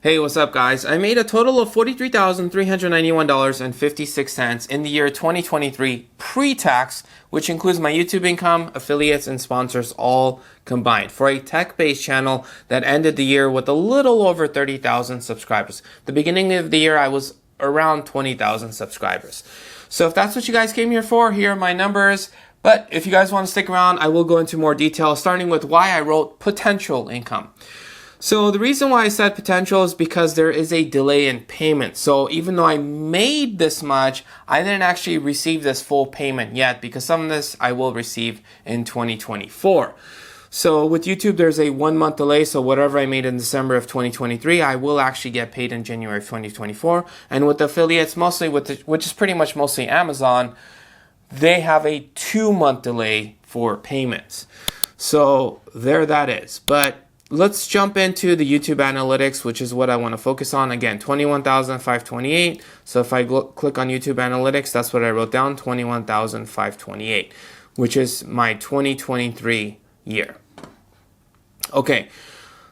Hey, what's up guys? I made a total of $43,391.56 in the year 2023 pre-tax, which includes my YouTube income, affiliates, and sponsors all combined for a tech-based channel that ended the year with a little over 30,000 subscribers. The beginning of the year, I was around 20,000 subscribers. So if that's what you guys came here for, here are my numbers. But if you guys want to stick around, I will go into more detail, starting with why I wrote potential income. So the reason why I said potential is because there is a delay in payment. So even though I made this much, I didn't actually receive this full payment yet because some of this I will receive in 2024. So with YouTube, there's a 1 month delay. So whatever I made in December of 2023, I will actually get paid in January of 2024. And with affiliates, mostly which is pretty much mostly Amazon, they have a 2 month delay for payments. So there that is. But let's jump into the YouTube analytics, which is what I want to focus on. Again, 21,528. So if I click on YouTube analytics, that's what I wrote down, 21,528, which is my 2023 year. Okay,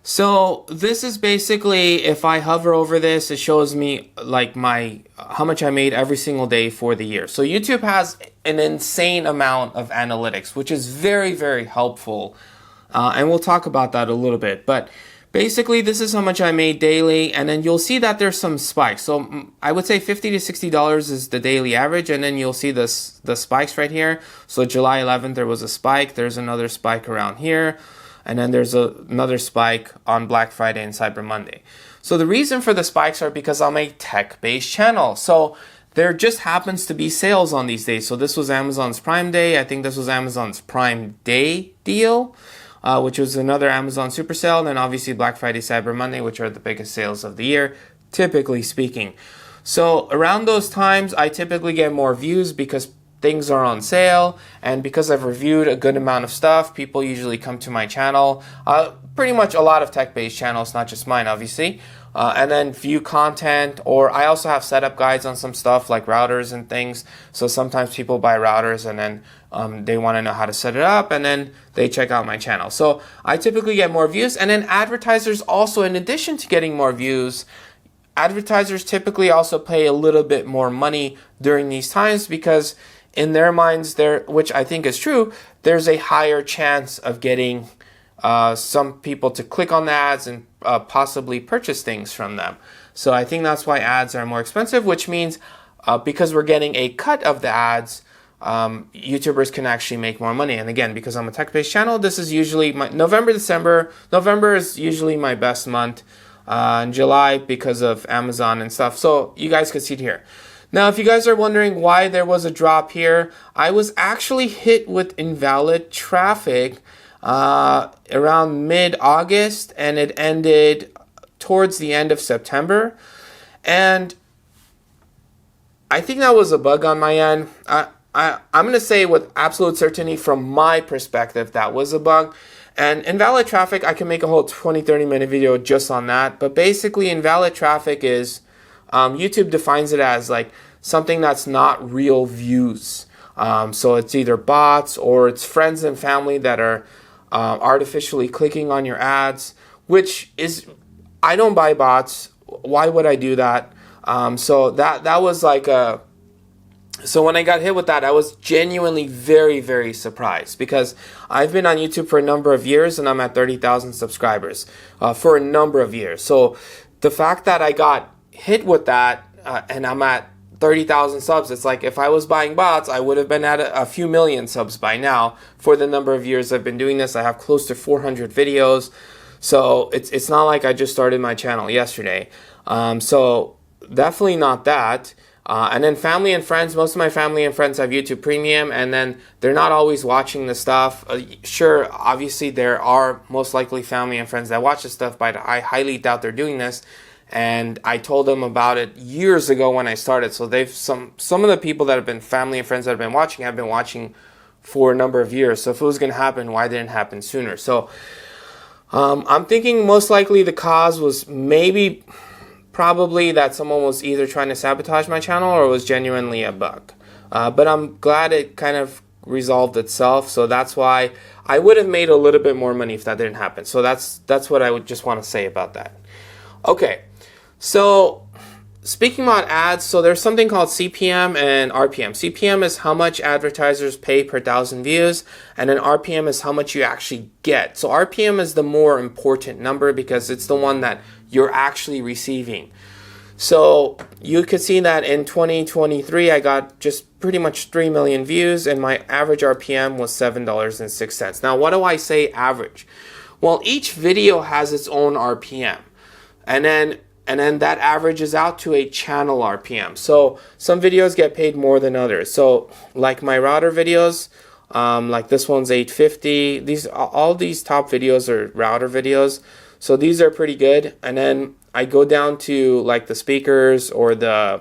so this is basically, if I hover over this, it shows me like how much I made every single day for the year. So YouTube has an insane amount of analytics, which is very, very helpful. And we'll talk about that a little bit. But basically, this is how much I made daily. And then you'll see that there's some spikes. So I would say $50 to $60 is the daily average. And then you'll see the spikes right here. So July 11th, there was a spike. There's another spike around here. And then there's another spike on Black Friday and Cyber Monday. So the reason for the spikes are because I'm a tech-based channel. So there just happens to be sales on these days. So this was Amazon's Prime Day. I think this was Amazon's Prime Day deal, which was another Amazon super sale. And then obviously Black Friday, Cyber Monday, which are the biggest sales of the year, typically speaking. So around those times, I typically get more views because things are on sale, and because I've reviewed a good amount of stuff, people usually come to my channel. Pretty much a lot of tech-based channels, not just mine, obviously, and then view content, or I also have setup guides on some stuff like routers and things. So sometimes people buy routers and then they want to know how to set it up, and then they check out my channel. So I typically get more views, and then advertisers also, in addition to getting more views, advertisers typically also pay a little bit more money during these times because in their minds, which I think is true, there's a higher chance of getting some people to click on the ads and possibly purchase things from them. So I think that's why ads are more expensive, which means because we're getting a cut of the ads, YouTubers can actually make more money. And again, because I'm a tech-based channel, this is usually my November is usually my best month. In July, because of Amazon and stuff. So you guys can see it here. Now, if you guys are wondering why there was a drop here, I was actually hit with invalid traffic around mid-August, and it ended towards the end of September. And I think that was a bug on my end. I'm going to say with absolute certainty from my perspective that was a bug. And invalid traffic, I can make a whole 20-30 minute video just on that. But basically, invalid traffic is YouTube defines it as like something that's not real views. So it's either bots or it's friends and family that are artificially clicking on your ads, which is, I don't buy bots. Why would I do that? So that was like a, so when I got hit with that, I was genuinely very, very surprised because I've been on YouTube for a number of years and I'm at 30,000 subscribers for a number of years. So the fact that I got hit with that and I'm at 30,000 subs, it's like if I was buying bots, I would have been at a few million subs by now. For the number of years I've been doing this, I have close to 400 videos. So it's not like I just started my channel yesterday. So definitely not that. And then family and friends, most of my family and friends have YouTube Premium, and then they're not always watching the stuff. Sure, obviously there are most likely family and friends that watch the stuff, but I highly doubt they're doing this. And I told them about it years ago when I started. So they've some of the people that have been family and friends that have been watching for a number of years. So if it was going to happen, why didn't it happen sooner? So I'm thinking most likely the cause was probably that someone was either trying to sabotage my channel or it was genuinely a bug. But I'm glad it kind of resolved itself. So that's why I would have made a little bit more money if that didn't happen. So that's what I would just want to say about that. Okay. So speaking about ads, so there's something called CPM and RPM. CPM is how much advertisers pay per 1,000 views, and then RPM is how much you actually get. So RPM is the more important number because it's the one that you're actually receiving. So you could see that in 2023, I got just pretty much 3 million views, and my average RPM was $7.06. Now, what do I say average? Well, each video has its own RPM, and then that averages out to a channel RPM. So some videos get paid more than others. So like my router videos, like this one's 850. All these top videos are router videos. So these are pretty good. And then I go down to like the speakers or the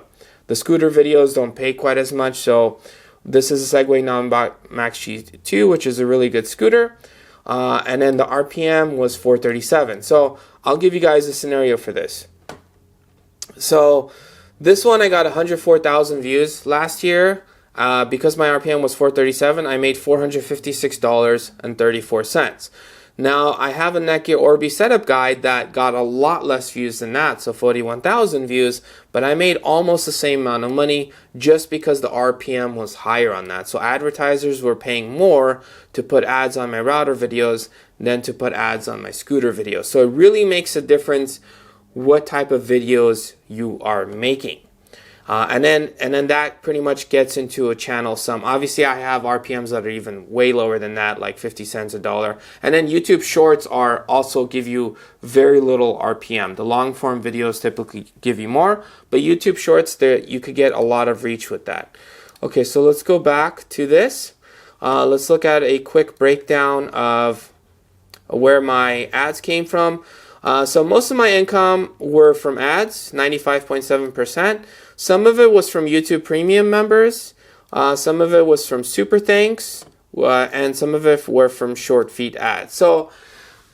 scooter videos don't pay quite as much. So this is a Segway Non-Max G2, which is a really good scooter. And then the RPM was 437. So I'll give you guys a scenario for this. So this one I got 104,000 views last year. Because my RPM was 437, I made $456.34. Now I have a Netgear Orbi setup guide that got a lot less views than that, so 41,000 views, but I made almost the same amount of money just because the RPM was higher on that. So advertisers were paying more to put ads on my router videos than to put ads on my scooter videos. So it really makes a difference what type of videos you are making. And then that pretty much gets into a channel sum. Obviously, I have RPMs that are even way lower than that, like 50 cents a dollar. And then YouTube Shorts are also give you very little RPM. The long form videos typically give you more, but YouTube Shorts, you could get a lot of reach with that. Okay, so let's go back to this. Let's look at a quick breakdown of where my ads came from. So most of my income were from ads, 95.7%. Some of it was from YouTube Premium members. Some of it was from Super Thanks. And some of it were from short feed ads. So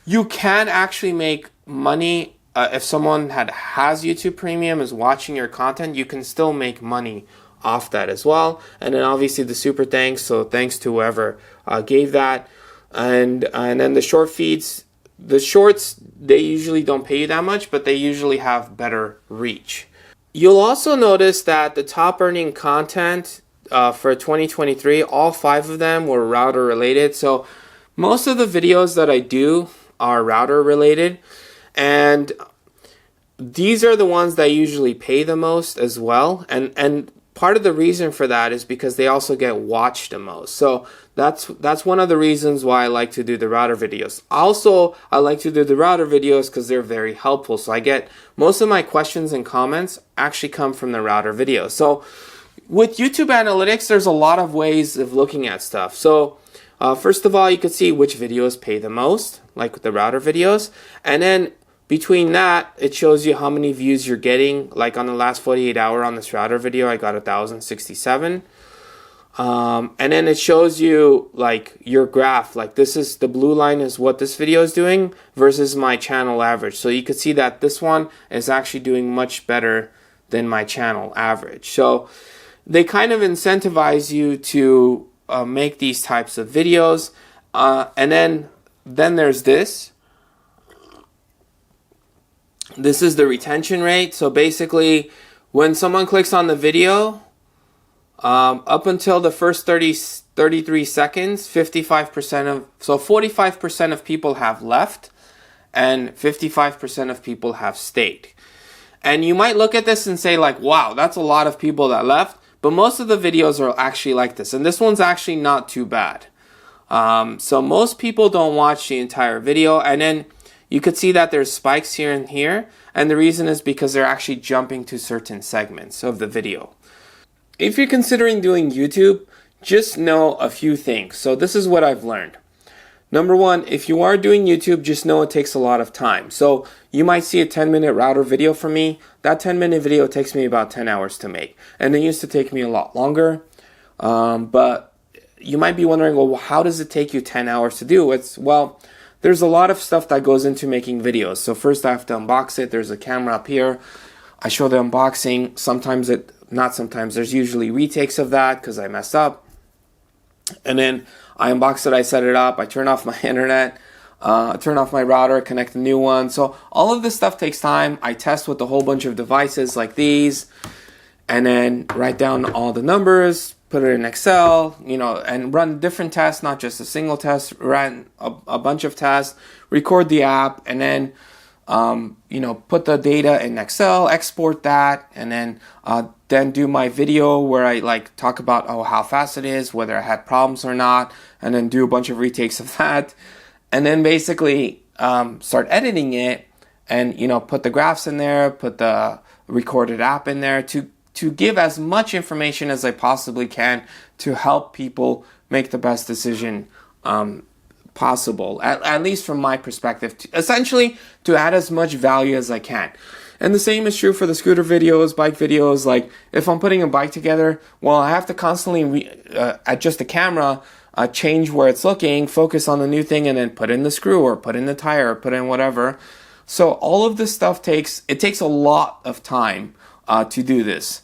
you can actually make money if someone has YouTube Premium, is watching your content. You can still make money off that as well. And then obviously the Super Thanks. So thanks to whoever gave that. And then the short feeds. The shorts, they usually don't pay you that much, but they usually have better reach. You'll also notice that the top earning content for 2023, all 5 of them were router related. So most of the videos that I do are router related, and these are the ones that usually pay the most as well. And part of the reason for that is because they also get watched the most. So that's one of the reasons why I like to do the router videos. Also, I like to do the router videos because they're very helpful. So I get most of my questions and comments actually come from the router videos. So with YouTube Analytics, there's a lot of ways of looking at stuff. So first of all, you can see which videos pay the most, like the router videos. And then between that, it shows you how many views you're getting. Like on the last 48 hour on this router video, I got 1,067. And then it shows you like your graph, like this is the blue line is what this video is doing versus my channel average. So you could see that this one is actually doing much better than my channel average. So they kind of incentivize you to make these types of videos. And then there's this. This is the retention rate. So basically when someone clicks on the video, up until the first 33 seconds, 45% of people have left and 55% of people have stayed. And you might look at this and say like, wow, that's a lot of people that left, but most of the videos are actually like this. And this one's actually not too bad. So most people don't watch the entire video, and then you could see that there's spikes here and here. And the reason is because they're actually jumping to certain segments of the video. If you're considering doing YouTube, just know a few things. So this is what I've learned. Number one, if you are doing YouTube, just know it takes a lot of time. So you might see a 10-minute router video from me. That 10-minute video takes me about 10 hours to make. And it used to take me a lot longer. But you might be wondering, well, how does it take you 10 hours to do? Well, there's a lot of stuff that goes into making videos. So first I have to unbox it. There's a camera up here. I show the unboxing. There's usually retakes of that because I messed up. And then I unbox it, I set it up, I turn off my internet. turn off my router, connect a new one. So all of this stuff takes time. I test with a whole bunch of devices like these, and then write down all the numbers, put it in Excel, and run different tests, not just a single test, run a bunch of tests, record the app, and then put the data in Excel, export that, and then do my video where I talk about how fast it is, whether I had problems or not, and then do a bunch of retakes of that, and then basically start editing it, and put the graphs in there, put the recorded app in there to give as much information as I possibly can to help people make the best decision possible, at least from my perspective, essentially to add as much value as I can. And the same is true for the scooter videos, bike videos. Like if I'm putting a bike together, well, I have to constantly adjust the camera, change where it's looking, focus on the new thing, and then put in the screw or put in the tire or put in whatever. So all of this stuff takes a lot of time to do this.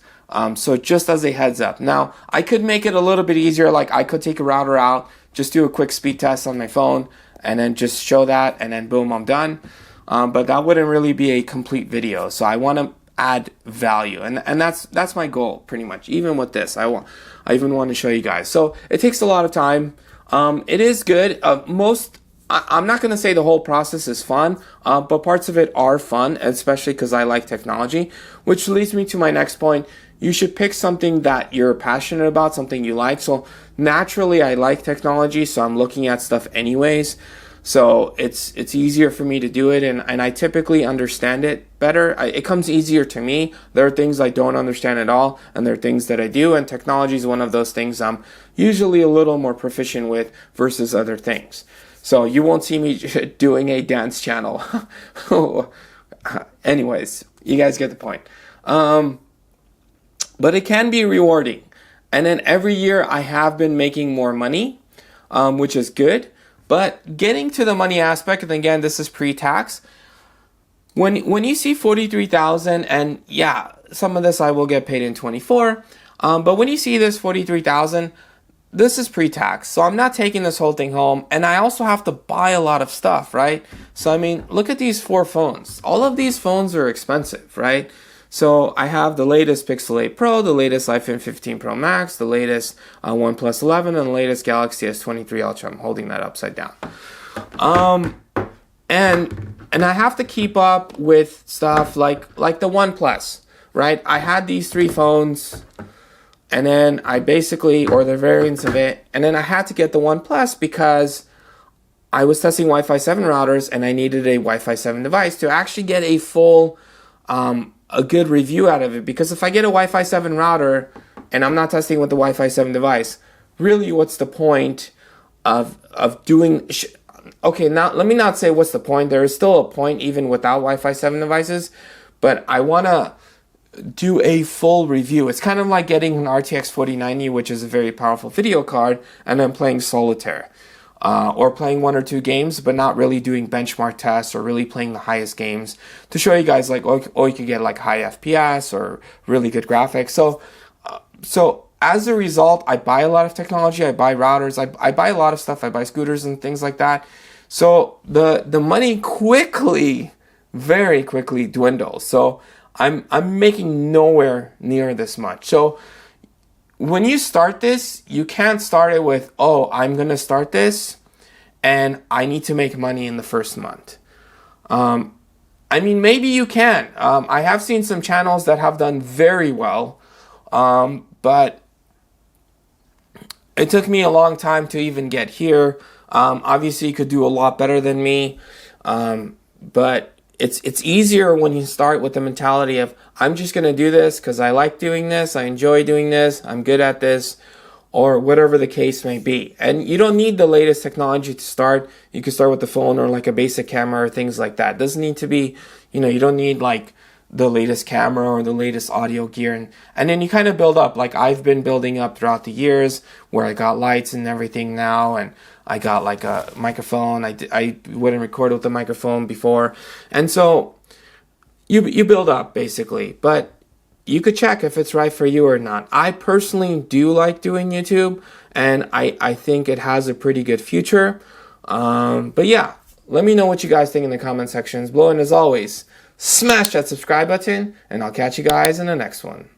So just as a heads up. Now, I could make it a little bit easier. Like I could take a router out, just do a quick speed test on my phone, and then just show that, and then boom, I'm done. But that wouldn't really be a complete video. So I want to add value, and that's my goal pretty much. Even with this, I even want to show you guys. So it takes a lot of time. It is good. I'm not going to say the whole process is fun, but parts of it are fun, especially because I like technology, which leads me to my next point. You should pick something that you're passionate about, something you like. So naturally, I like technology, so I'm looking at stuff anyways. So it's easier for me to do it, and I typically understand it better. It comes easier to me. There are things I don't understand at all, and there are things that I do, and technology is one of those things I'm usually a little more proficient with versus other things. So you won't see me doing a dance channel. Anyways, you guys get the point. But it can be rewarding. And then every year I have been making more money, which is good. But getting to the money aspect, and again, this is pre-tax. When you see 43,000, and yeah, some of this I will get paid in 24. But when you see this 43,000, this is pre-tax. So I'm not taking this whole thing home. And I also have to buy a lot of stuff, right? So I mean, look at these 4 phones. All of these phones are expensive, right? So I have the latest Pixel 8 Pro, the latest iPhone 15 Pro Max, the latest OnePlus 11, and the latest Galaxy S23 Ultra. I'm holding that upside down. And I have to keep up with stuff like the OnePlus, right? I had these 3 phones, and then I basically, or the variants of it, and then I had to get the OnePlus because I was testing Wi-Fi 7 routers, and I needed a Wi-Fi 7 device to actually get a full a good review out of it. Because if I get a Wi-Fi 7 router and I'm not testing with the Wi-Fi 7 device, really what's the point of doing... Okay, now let me not say what's the point. There is still a point even without Wi-Fi 7 devices, but I want to do a full review. It's kind of like getting an RTX 4090, which is a very powerful video card, and then playing solitaire. Or playing 1 or 2 games, but not really doing benchmark tests or really playing the highest games to show you guys like, oh, you could get like high FPS or really good graphics. So as a result, I buy a lot of technology. I buy routers. I buy a lot of stuff. I buy scooters and things like that. So the money very quickly dwindles. So I'm making nowhere near this much. So when you start this, you can't start it with, oh, I'm going to start this and I need to make money in the first month. I mean, maybe you can. I have seen some channels that have done very well, but it took me a long time to even get here. Obviously, you could do a lot better than me, but it's easier when you start with the mentality of, I'm just going to do this because I like doing this, I enjoy doing this, I'm good at this, or whatever the case may be. And you don't need the latest technology to start. You can start with the phone or like a basic camera or things like that. It doesn't need to be, you don't need like the latest camera or the latest audio gear. And then you kind of build up, like I've been building up throughout the years where I got lights and everything now, and I got like a microphone. I wouldn't record with the microphone before. And so you build up basically, but you could check if it's right for you or not. I personally do like doing YouTube, and I think it has a pretty good future. But yeah, Let me know what you guys think in the comment sections below. And as always, smash that subscribe button, and I'll catch you guys in the next one.